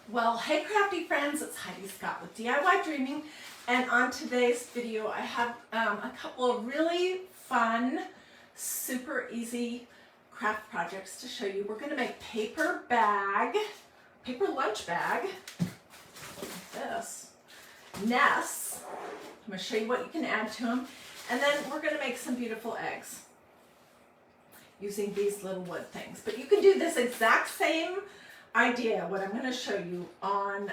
Well, hey crafty friends, it's Hiedi Scott with DIY Dreaming, and on today's video I have a couple of really fun, super easy craft projects to show you. We're going to make paper lunch bag, like this, nests. I'm going to show you what you can add to them, and then we're going to make some beautiful eggs using these little wood things. But you can do this exact same idea, what I'm going to show you, on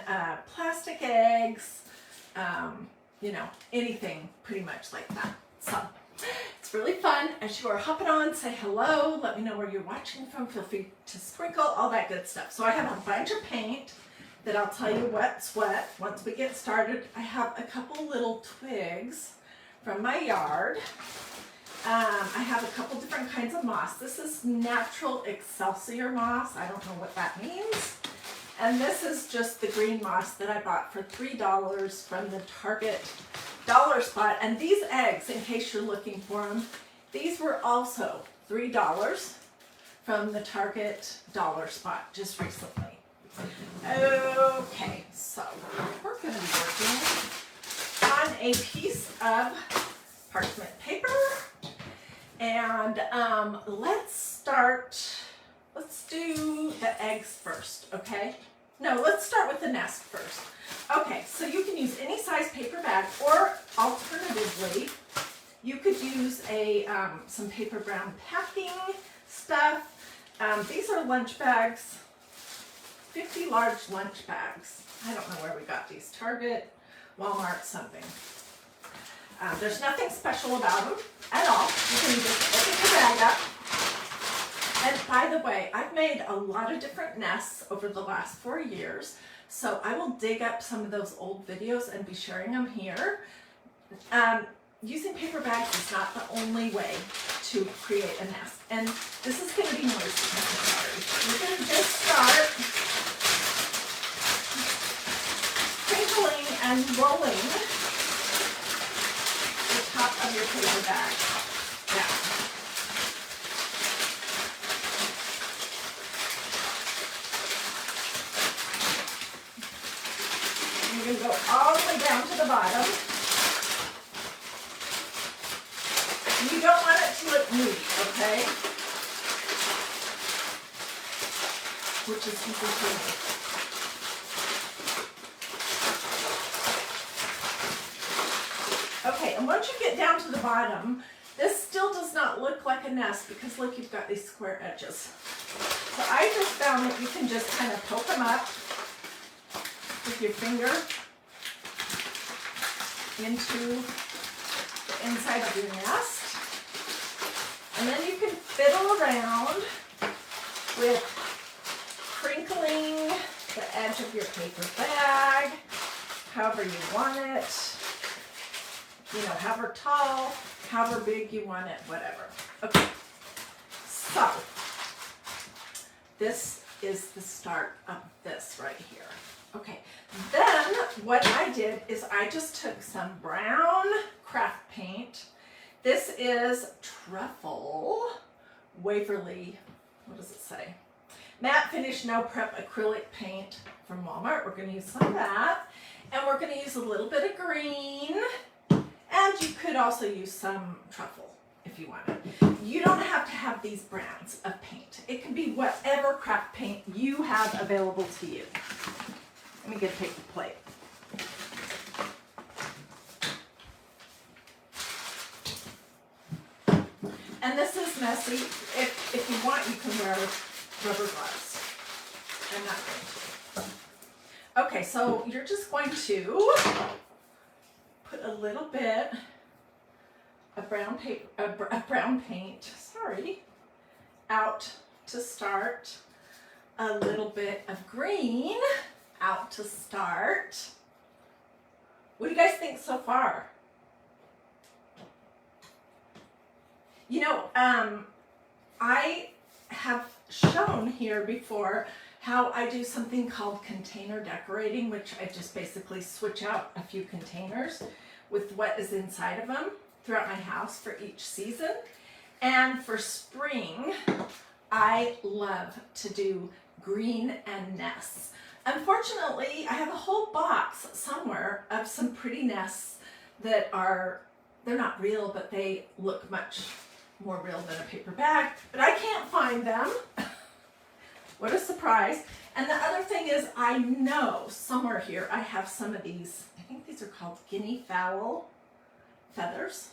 plastic eggs, anything pretty much like that. So it's really fun. As you are hopping on, say hello, let me know where you're watching from, feel free to sprinkle, all that good stuff. So I have a bunch of paint that I'll tell you what's what once we get started. I have a couple little twigs from my yard. I have a couple different kinds of moss. This is natural Excelsior moss. I don't know what that means. And this is just the green moss that I bought for $3 from the Target dollar spot. And these eggs, in case you're looking for them, these were also $3 from the Target dollar spot just recently. Okay, so we're going to be working on a piece of parchment paper. And let's do the eggs first, okay? No, let's start with the nest first. Okay, so you can use any size paper bag, or alternatively, you could use some paper brown packing stuff. These are lunch bags, 50 large lunch bags. I don't know where we got these, Target, Walmart, something. There's nothing special about them at all. You can just open your bag up. And by the way, I've made a lot of different nests over the last 4 years, so I will dig up some of those old videos and be sharing them here. Using paper bags is not the only way to create a nest, and this is going to be noisy. You're going to just start crinkling and rolling top of your paper bag. Yeah. You're going to go all the way down to the bottom. And you don't want it to look neat, okay? Which is easy to make. Okay, and once you get down to the bottom, this still does not look like a nest because look, you've got these square edges. So I just found that you can just kind of poke them up with your finger into the inside of your nest. And then you can fiddle around with crinkling the edge of your paper bag, however you want it. However tall, however big you want it, whatever. Okay, so this is the start of this right here. Okay, then what I did is I just took some brown craft paint. This is Truffle Waverly, what does it say? Matte Finish No Prep Acrylic Paint from Walmart. We're going to use some of that. And we're going to use a little bit of green. And you could also use some truffle if you wanted. You don't have to have these brands of paint. It can be whatever craft paint you have available to you. Let me get a paper plate. And this is messy. If you want, you can wear rubber gloves. I'm not going to. Okay, so you're just going to put a little bit of brown paint, out to start. A little bit of green out to start. What do you guys think so far? I have shown here before how I do something called container decorating, which I just basically switch out a few containers with what is inside of them throughout my house for each season. And for spring, I love to do green and nests. Unfortunately, I have a whole box somewhere of some pretty nests that they're not real, but they look much more real than a paper bag, but I can't find them. What a surprise. And the other thing is, I know somewhere here I have some of these, I think these are called guinea fowl feathers,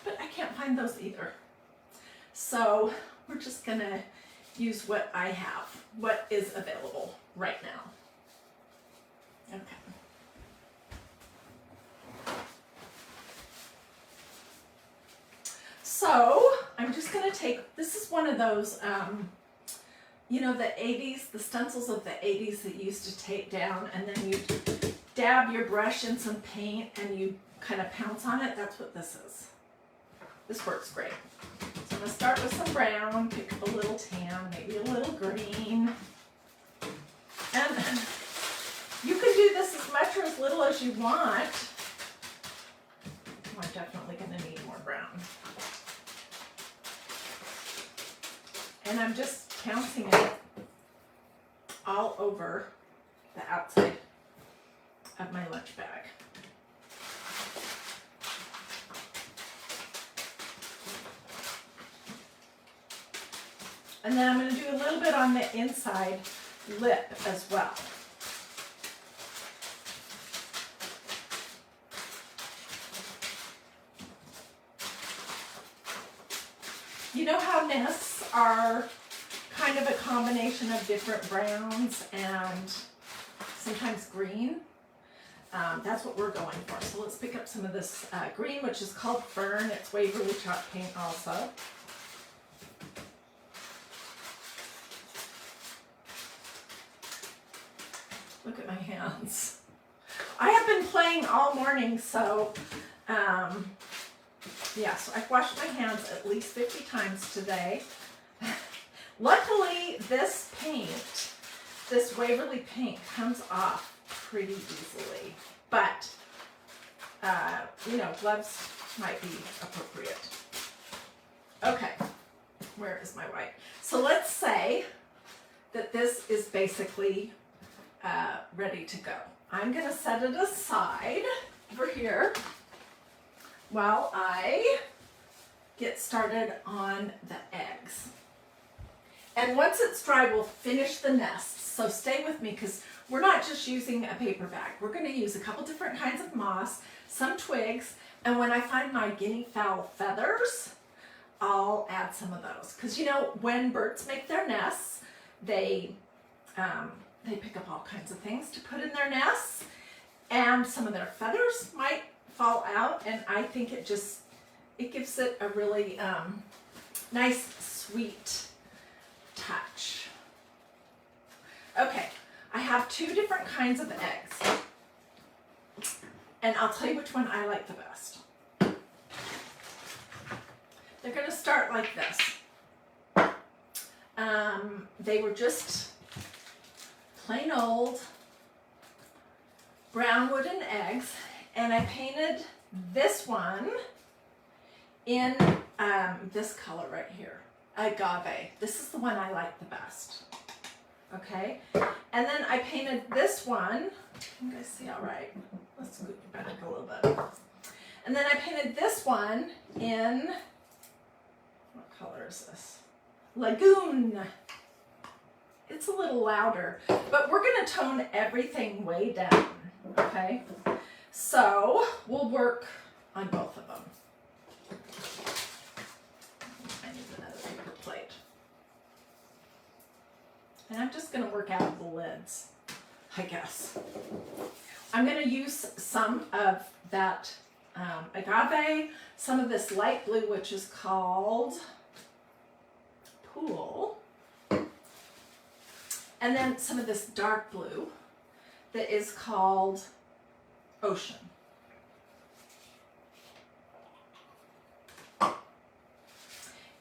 but I can't find those either. So we're just gonna use what I have, what is available right now. Okay. So I'm just gonna take, this is one of those, you know, the 80s, the stencils of the 80s that you used to tape down, and then you dab your brush in some paint and you kind of pounce on it. That's what this is. This works great. So I'm gonna start with some brown, pick up a little tan, maybe a little green. And you can do this as much or as little as you want. I'm definitely gonna need more brown. And I'm just pouncing it all over the outside of my lunch bag. And then I'm going to do a little bit on the inside lip as well. You know how nests are kind of a combination of different browns and sometimes green? That's what we're going for. So let's pick up some of this green, which is called Fern. It's Waverly chalk paint also. Look at my hands. I have been playing all morning, so yeah, so I've washed my hands at least 50 times today. Luckily, this paint, this Waverly paint, comes off pretty easily, but you know, gloves might be appropriate. Okay, where is my white? So let's say that this is basically ready to go. I'm gonna set it aside over here while I get started on the eggs. And once it's dry, we'll finish the nest. So stay with me, because we're not just using a paper bag. We're gonna use a couple different kinds of moss, some twigs, and when I find my guinea fowl feathers, I'll add some of those. Because you know, when birds make their nests, they pick up all kinds of things to put in their nests, and some of their feathers might fall out, and I think it gives it a really nice, sweet touch. Okay, I have two different kinds of eggs, and I'll tell you which one I like the best. They're gonna start like this. They were just plain old brown wooden eggs, and I painted this one in this color right here, agave. This is the one I like the best. Okay, and then I painted this one. You guys see all right? Let's scoot back a little bit. And then I painted this one in, what color is this? Lagoon. It's a little louder, but we're going to tone everything way down, okay? So we'll work on both of them. I need another paper plate. And I'm just going to work out the lids, I guess. I'm going to use some of that agave, some of this light blue, which is called Pool, and then some of this dark blue that is called Ocean.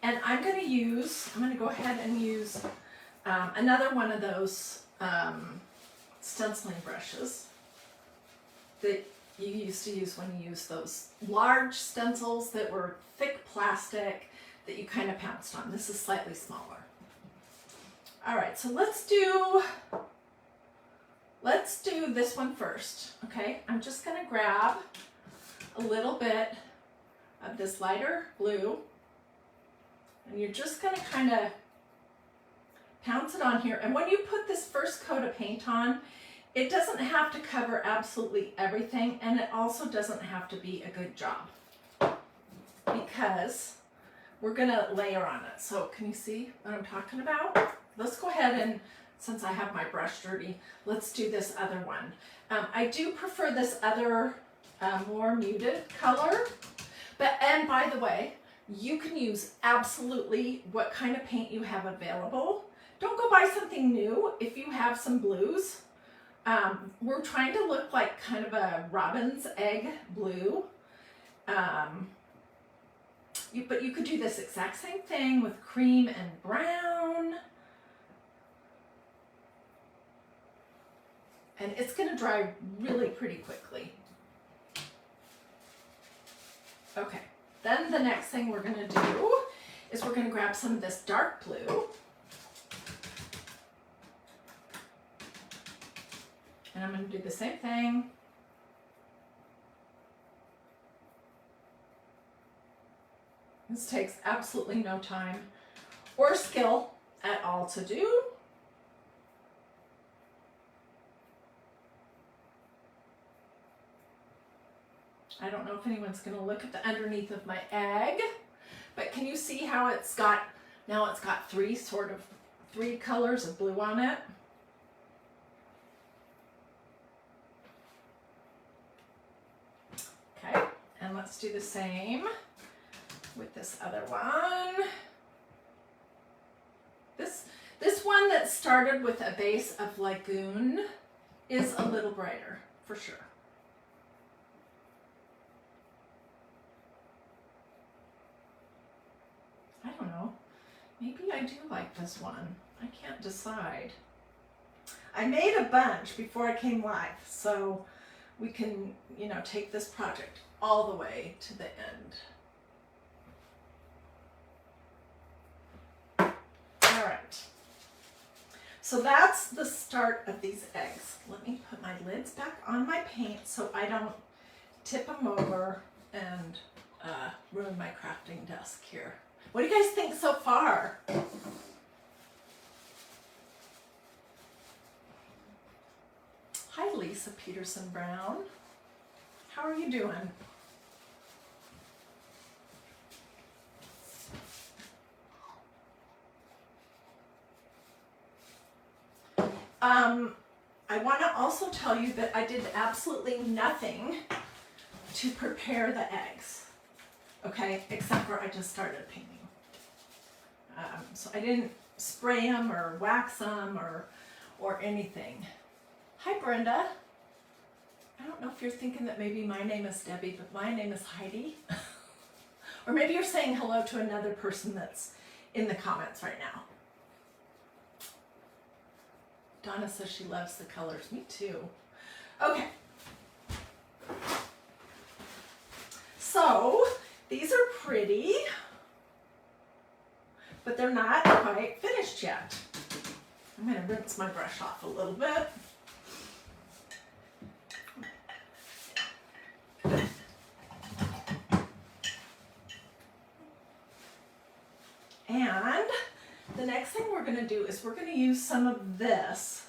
And I'm going to go ahead and use another one of those stenciling brushes that you used to use when you used those large stencils that were thick plastic that you kind of pounced on. This is slightly smaller. All right, so let's do let's do this one first, okay? I'm just gonna grab a little bit of this lighter blue, and you're just gonna kind of pounce it on here. And when you put this first coat of paint on, it doesn't have to cover absolutely everything, and it also doesn't have to be a good job, because we're gonna layer on it. So can you see what I'm talking about? Let's go ahead and, since I have my brush dirty, let's do this other one. I do prefer this other more muted color, and by the way, you can use absolutely what kind of paint you have available. Don't go buy something new if you have some blues. We're trying to look like kind of a robin's egg blue. But you could do this exact same thing with cream and brown. And it's going to dry really pretty quickly. Okay, then the next thing we're going to do is we're going to grab some of this dark blue. And I'm going to do the same thing. This takes absolutely no time or skill at all to do. I don't know if anyone's going to look at the underneath of my egg, but can you see how it's got, now it's got three colors of blue on it? Okay, and let's do the same with this other one. This one that started with a base of Lagoon is a little brighter, for sure. I don't know. Maybe I do like this one. I can't decide. I made a bunch before I came live, so we can, take this project all the way to the end. All right. So that's the start of these eggs. Let me put my lids back on my paint so I don't tip them over and ruin my crafting desk here. What do you guys think so far? Hi, Lisa Peterson Brown. How are you doing? I want to also tell you that I did absolutely nothing to prepare the eggs, okay, except for I just started painting. So I didn't spray them or wax them or anything. Hi, Brenda. I don't know if you're thinking that maybe my name is Debbie, but my name is Heidi. Or maybe you're saying hello to another person that's in the comments right now. Donna says she loves the colors. Me too. Okay. So these are pretty, but they're not quite finished yet. I'm going to rinse my brush off a little bit. And the next thing we're going to do is we're going to use some of this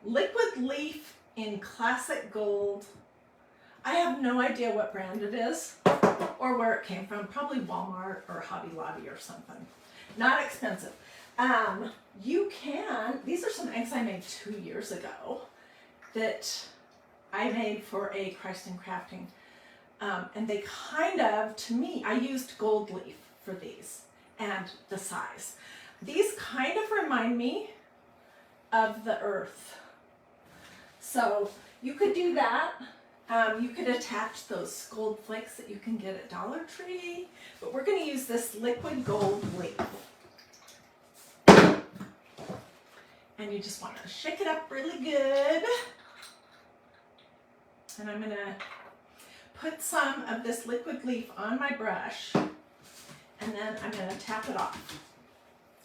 liquid leaf in classic gold. I have no idea what brand it is or where it came from. Probably Walmart or Hobby Lobby or something. Not expensive. These are some eggs I made 2 years ago that I made for a Christ in Crafting. And they to me, I used gold leaf for these and the size. These kind of remind me of the earth. So you could do that. You could attach those gold flakes that you can get at Dollar Tree, but we're going to use this liquid gold leaf. And you just want to shake it up really good. And I'm going to put some of this liquid leaf on my brush, and then I'm going to tap it off.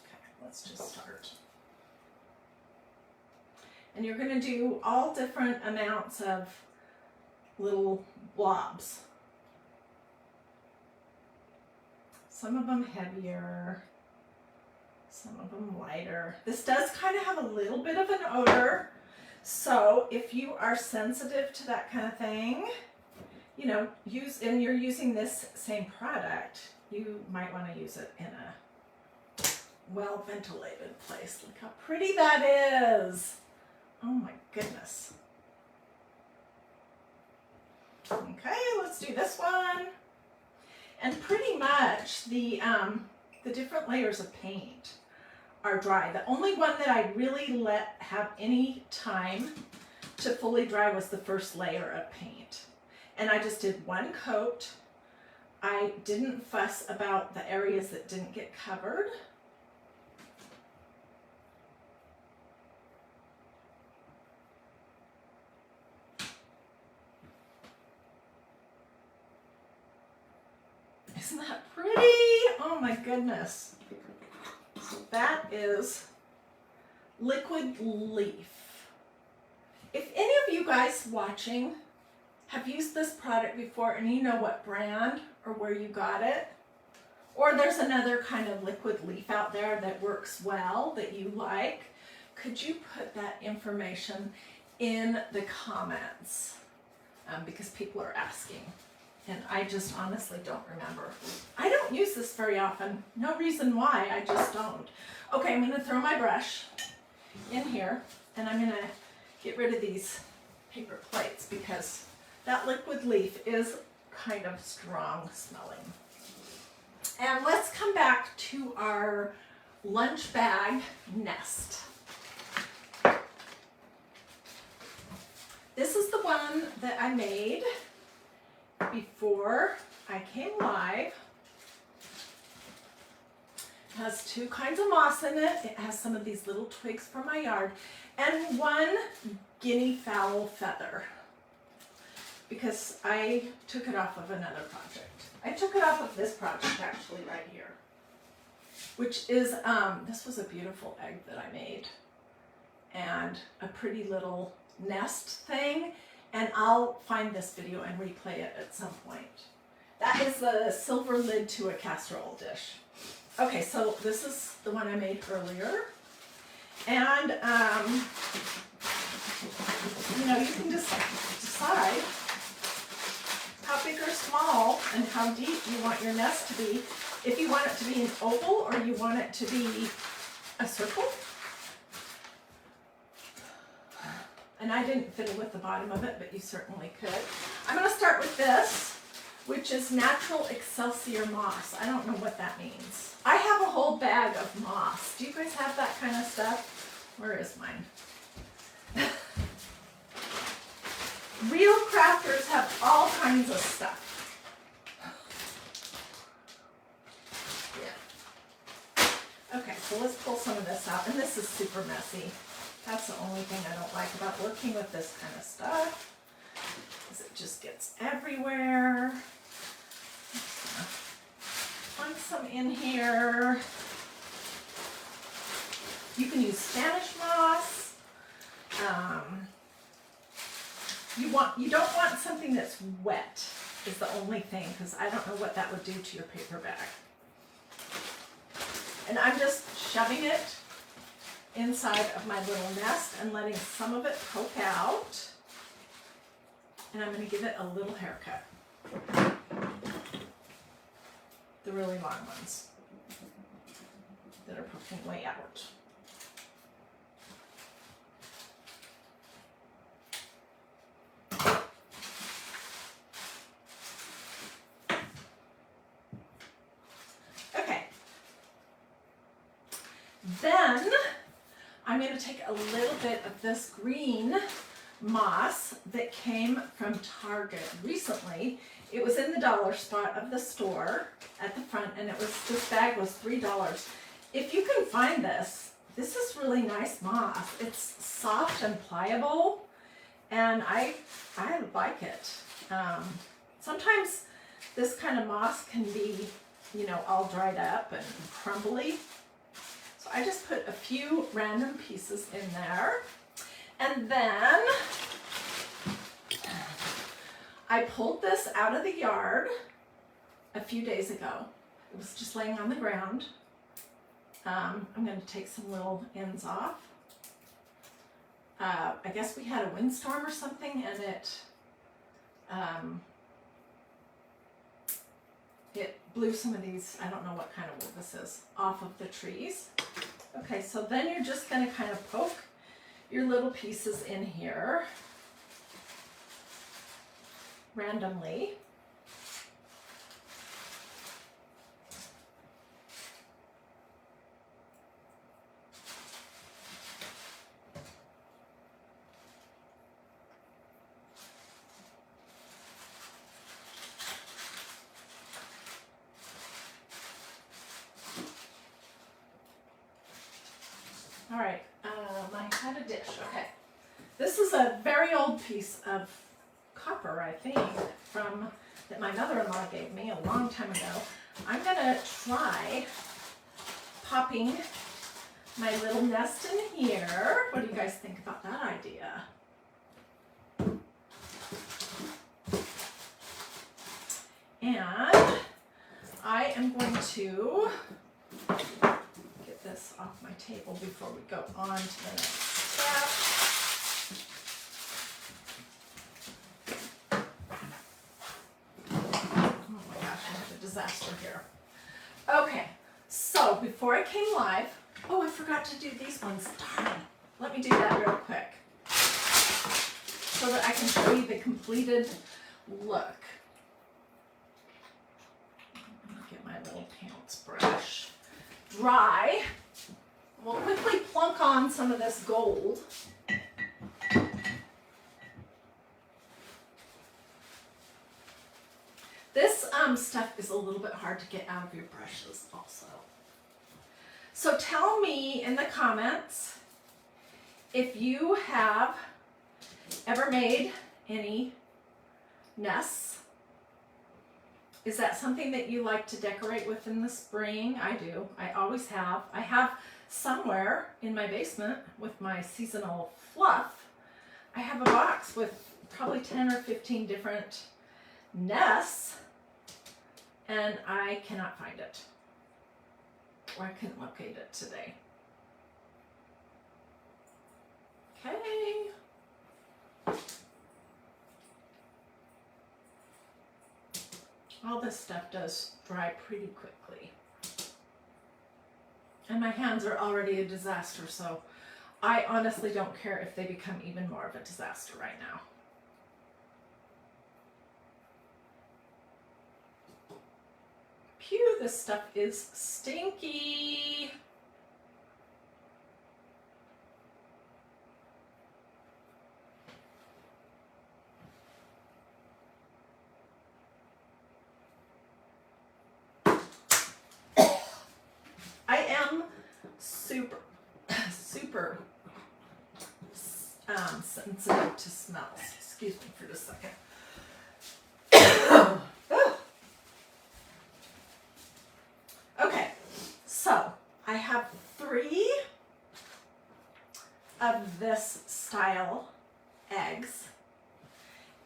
Okay, let's just start. And you're going to do all different amounts of little blobs. Some of them heavier, some of them lighter. This does kind of have a little bit of an odor. So if you are sensitive to that kind of thing, you know, and you're using this same product, you might want to use it in a well-ventilated place. Look how pretty that is. Oh my goodness. Okay, let's do this one. And pretty much the different layers of paint are dry. The only one that I really let have any time to fully dry was the first layer of paint. And I just did one coat. I didn't fuss about the areas that didn't get covered. Isn't that pretty? Oh my goodness. That is Liquid Leaf. If any of you guys watching have used this product before and you know what brand or where you got it, or there's another kind of liquid leaf out there that works well that you like, could you put that information in the comments? Because people are asking. And I just honestly don't remember. I don't use this very often. No reason why, I just don't. Okay, I'm gonna throw my brush in here and I'm gonna get rid of these paper plates because that liquid leaf is kind of strong smelling. And let's come back to our lunch bag nest. This is the one that I made before I came live. It has two kinds of moss in it. It has some of these little twigs from my yard and one guinea fowl feather because I took it off of another project. I took it off of this project actually right here, which is, this was a beautiful egg that I made and a pretty little nest thing. And I'll find this video and replay it at some point. That is the silver lid to a casserole dish. Okay, so this is the one I made earlier. And, you know, you can just decide how big or small and how deep you want your nest to be. If you want it to be an oval or you want it to be a circle. And I didn't fiddle with the bottom of it, but you certainly could. I'm going to start with this, which is Natural Excelsior Moss. I don't know what that means. I have a whole bag of moss. Do you guys have that kind of stuff? Where is mine? Real crafters have all kinds of stuff. Yeah. Okay, so let's pull some of this out. And this is super messy. That's the only thing I don't like about working with this kind of stuff, is it just gets everywhere. Want some in here. You can use Spanish moss. You don't want something that's wet is the only thing, because I don't know what that would do to your paper bag. And I'm just shoving it inside of my little nest and letting some of it poke out. And I'm going to give it a little haircut. The really long ones that are poking way out. Okay. Then I'm going to take a little bit of this green moss that came from Target recently. It was in the dollar spot of the store at the front, and this bag was $3. If you can find this is really nice moss. It's soft and pliable, and I like it. Sometimes this kind of moss can be, you know, all dried up and crumbly. So I just put a few random pieces in there. And then I pulled this out of the yard a few days ago. It was just laying on the ground. I'm going to take some little ends off. I guess we had a windstorm or something, and it blew some of these, I don't know what kind of wood this is, off of the trees. Okay, so then you're just going to kind of poke your little pieces in here randomly. All right, I had a dish, okay. This is a very old piece of copper, I think, that my mother-in-law gave me a long time ago. I'm gonna try popping my little nest in here. What do you guys think about that idea? And I am going to get this off my table before we go on to the next step. Oh my gosh, I have a disaster here. Okay, so before I came live, oh, I forgot to do these ones. Darn. Let me do that real quick so that I can show you the completed look. Let me get my little pants brush. Dry. We'll quickly plunk on some of this gold. This stuff is a little bit hard to get out of your brushes also. So tell me in the comments if you have ever made any nests. Is that something that you like to decorate with in the spring? I do. I always have. I have somewhere in my basement with my seasonal fluff. I have a box with probably 10 or 15 different nests, and I cannot find it. Or I couldn't locate it today. Okay. All this stuff does dry pretty quickly. And my hands are already a disaster, so I honestly don't care if they become even more of a disaster right now. Phew, this stuff is stinky. I am super sensitive to smells. Excuse me for just a second. Okay, so I have 3 of this style eggs,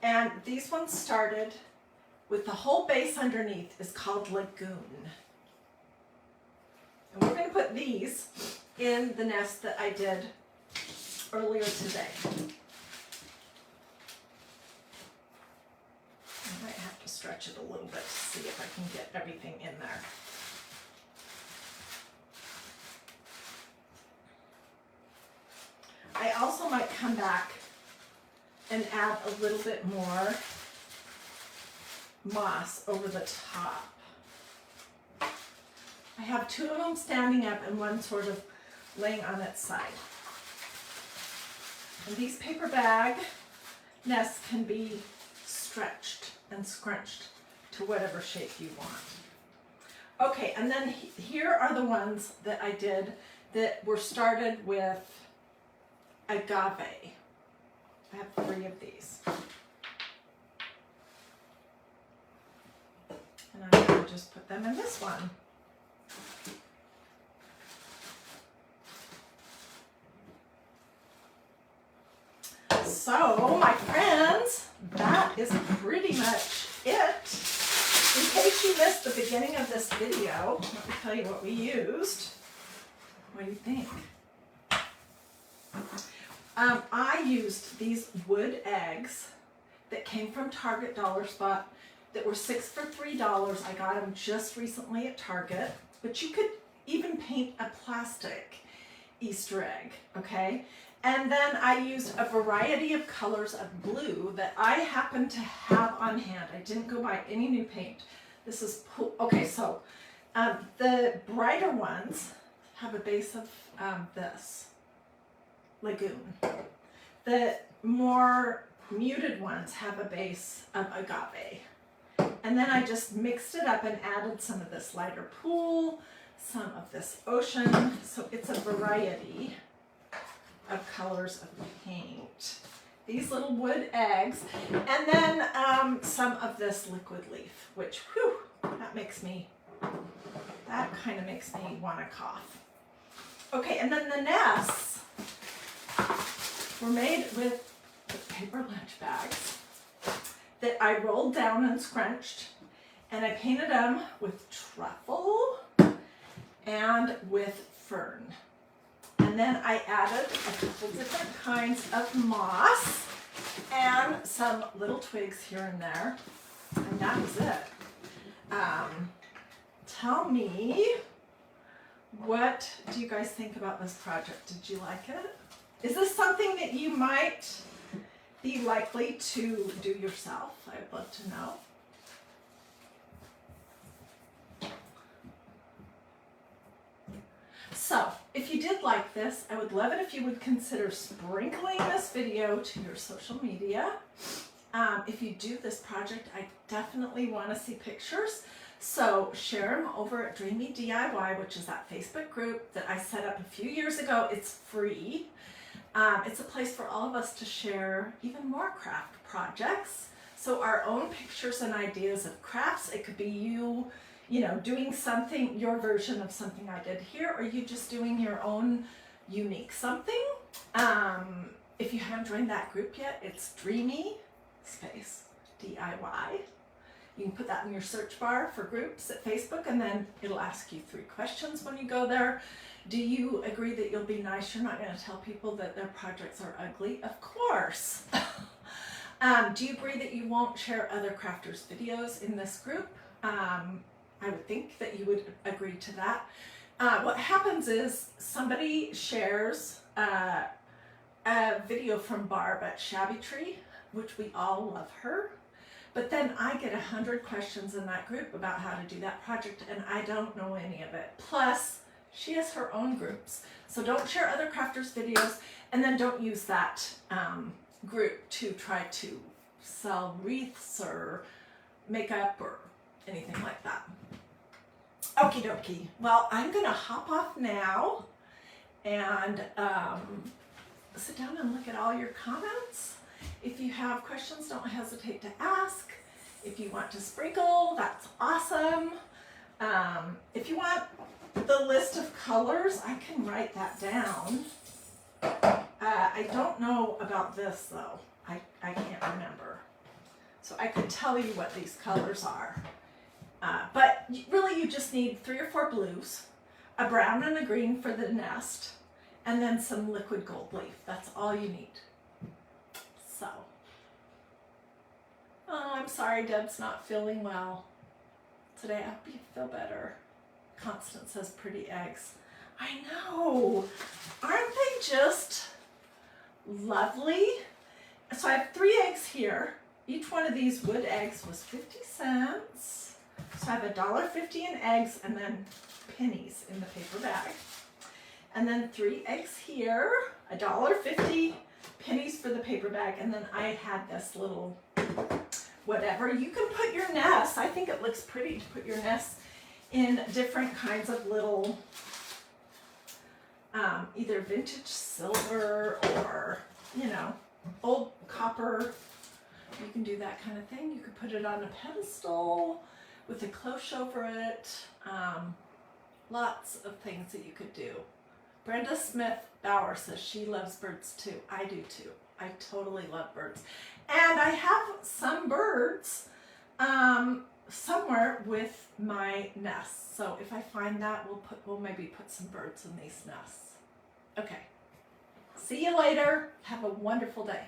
and these ones started with the whole base underneath is called Lagoon. And we're going to put these in the nest that I did earlier today. I might have to stretch it a little bit to see if I can get everything in there. I also might come back and add a little bit more moss over the top. I have 2 of them standing up and one sort of laying on its side. And these paper bag nests can be stretched and scrunched to whatever shape you want. Okay, and then here are the ones that I did that were started with agave. I have 3 of these. And I'm going to just put them in this one. So, my friends, that is pretty much it. In case you missed the beginning of this video, let me tell you what we used. What do you think? I used these wood eggs that came from Target Dollar Spot that were 6 for $3. I got them just recently at Target, but you could even paint a plastic Easter egg, okay? And then I used a variety of colors of blue that I happen to have on hand. I didn't go buy any new paint. This is, okay, so the brighter ones have a base of this, Lagoon. The more muted ones have a base of Agave. And then I just mixed it up and added some of this lighter pool, some of this ocean. So it's a variety of colors of paint. These little wood eggs. And then some of this liquid leaf, which, whew, that kind of makes me want to cough. Okay, and then the nests were made with the paper lunch bags that I rolled down and scrunched, and I painted them with truffle and with fern. And then I added a couple different kinds of moss and some little twigs here and there, and that was it. Tell me, what do you guys think about this project? Did you like it? Is this something that you might be likely to do yourself? I'd love to know. So, if you did like this, I would love it if you would consider sprinkling this video to your social media. If you do this project, I definitely want to see pictures. So share them over at Dreamy DIY, which is that Facebook group that I set up a few years ago. It's free. It's a place for all of us to share even more craft projects. So our own pictures and ideas of crafts. It could be you know, doing something, your version of something I did here, or you just doing your own unique something. If you haven't joined that group yet, it's Dreamy space DIY. You can put that in your search bar for groups at Facebook, and then it'll ask you 3 questions when you go there. Do you agree that you'll be nice? You're not going to tell people that their projects are ugly? Of course. Do you agree that you won't share other crafters' videos in this group? I would think that you would agree to that. What happens is somebody shares a video from Barb at Shabby Tree, which we all love her. But then I get 100 questions in that group about how to do that project, and I don't know any of it. Plus, she has her own groups. So don't share other crafters' videos, and then don't use that group to try to sell wreaths or makeup or anything like that. Okie dokie. Well, I'm going to hop off now and sit down and look at all your comments. If you have questions, don't hesitate to ask. If you want to sprinkle, that's awesome. If you want the list of colors, I can write that down. I don't know about this though. I can't remember. So I could tell you what these colors are. But really you just need 3 or 4 blues, a brown and a green for the nest, and then some liquid gold leaf. That's all you need. So, oh, I'm sorry Deb's not feeling well today. I hope you feel better. Constance says pretty eggs. I know. Aren't they just lovely? So I have 3 eggs here. Each one of these wood eggs was 50 cents. So I have $1.50 in eggs and then pennies in the paper bag. And then 3 eggs here, $1.50, pennies for the paper bag, and then I had this little whatever. You can put your nests. I think it looks pretty to put your nests in different kinds of little, either vintage silver or, you know, old copper. You can do that kind of thing. You could put it on a pedestal with a cloche over it. Lots of things that you could do. Brenda Smith Bauer says she loves birds too. I do too. I totally love birds. And I have some birds somewhere with my nests. So if I find that, we'll maybe put some birds in these nests. Okay. See you later. Have a wonderful day.